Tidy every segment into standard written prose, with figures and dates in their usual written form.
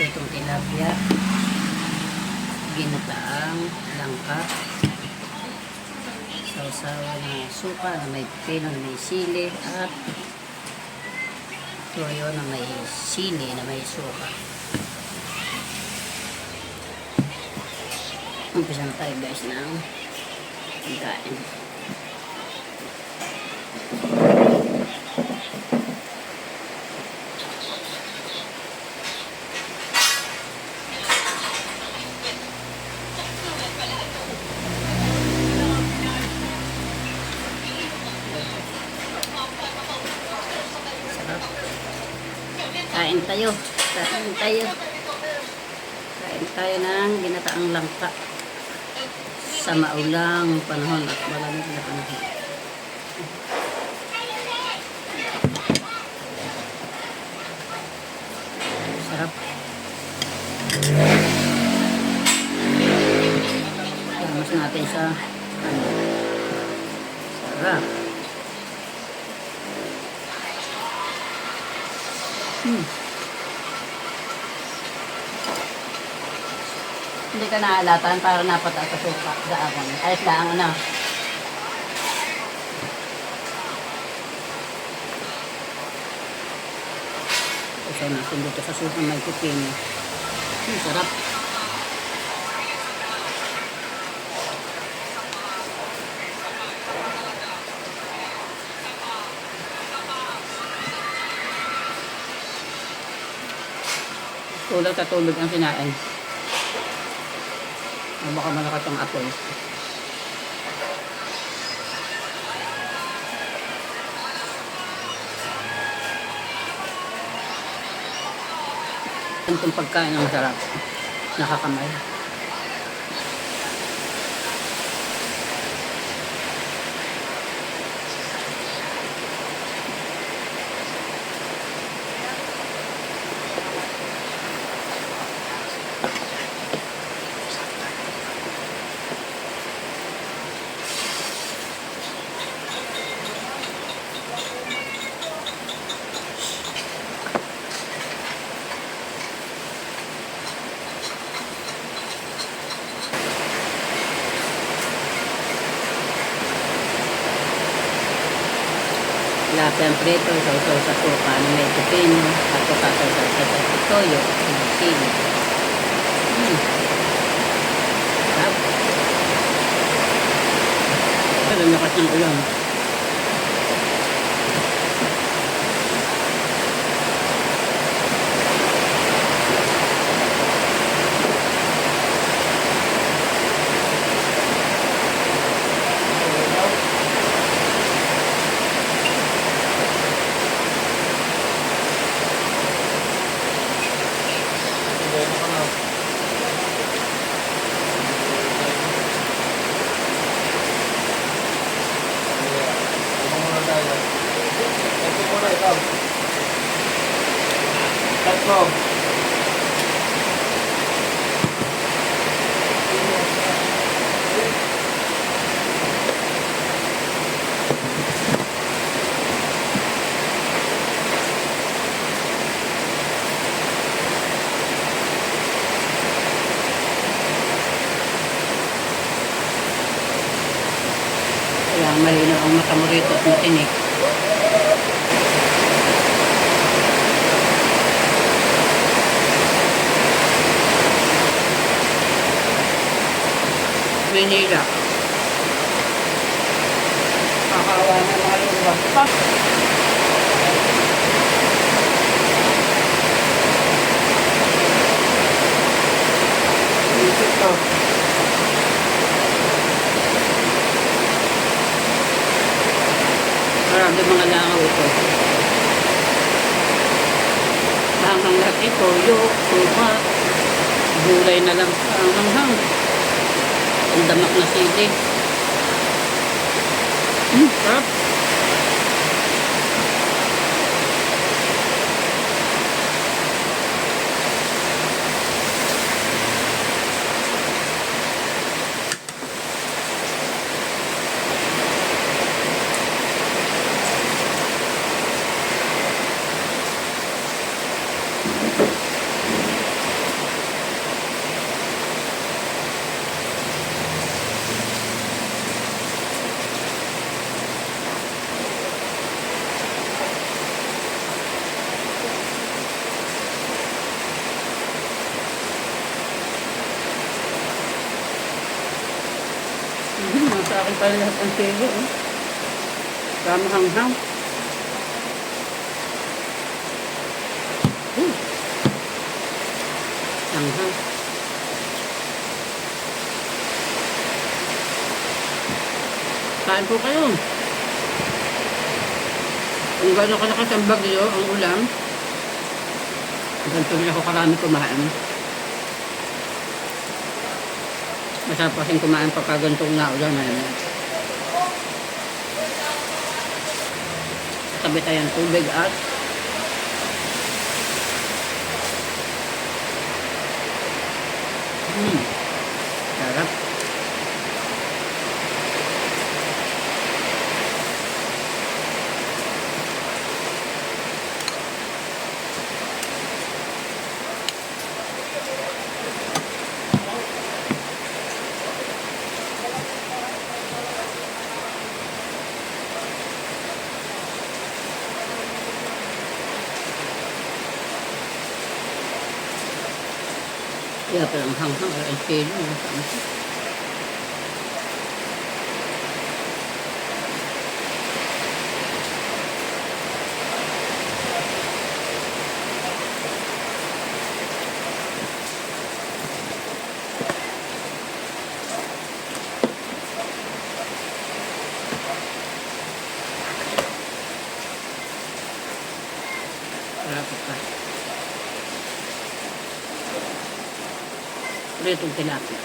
Itong tilapia, ginataang langka, sausawa na suka na may pino na may sili at toyo na may sili na may suka. Umpisa na tayo guys ng pagkain. Kain tayo. Kain tayo ng ginataang langka sa maulang panahon at malamig na panahon. Sarap. Lamos natin sa sarap. Hindi ka naalatan para napataas sa suka sa akin. Ayos lang, ano? Isa natin dito sa suka may pipino. Sarap. Katulog ang sinain. Baka malakas ang apoy. Itong pagkain ang sarap. Nakakamay. Tilapia prito, sausaw sa suka na may pipino, at sausaw sa toyo, may sili. Sarap. Pero lakas ng ulan. Let's go. Kaya malinaw ang mata mo rito at matinik. Manila. Kakawa na mga lumba. Ito. Marami mga langaw ito. Hanghang lahat ito, yuk, suka, gulay na lang sa hanghang. Ang damak na sili. Sarap. akin pala lahat ang sili. Oh. Kama hanghang. Hanghang. Kain po kayo. Kung gano'n kalakas ang bagyo, ang ulam, ganito rin ako karami kumain. Masarap kasing kumain pagka ganitong naulan na yun. Tabi tayong tubig at sarap. Kaya palang hanghang ay sili. Sarap pa. Pritong tilapia.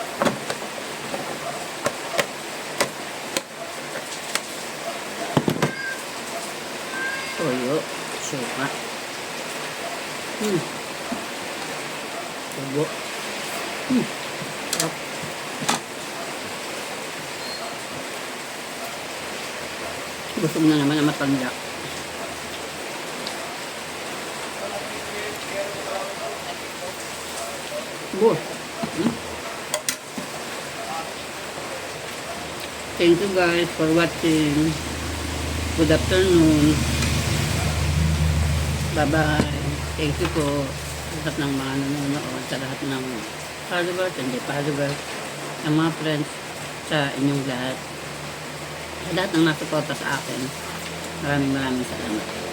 Toyo, suka. Tubo. Sarap. Gusto mo na naman ang matanda. Boss. Thank you guys for watching. Good afternoon. Bye-bye. Thank you po sa lahat ng mga nanonood, sa lahat ng followers, hindi followers, ng mga friends, sa inyong lahat. Sa lahat ng nasuporta sa akin. Maraming salamat.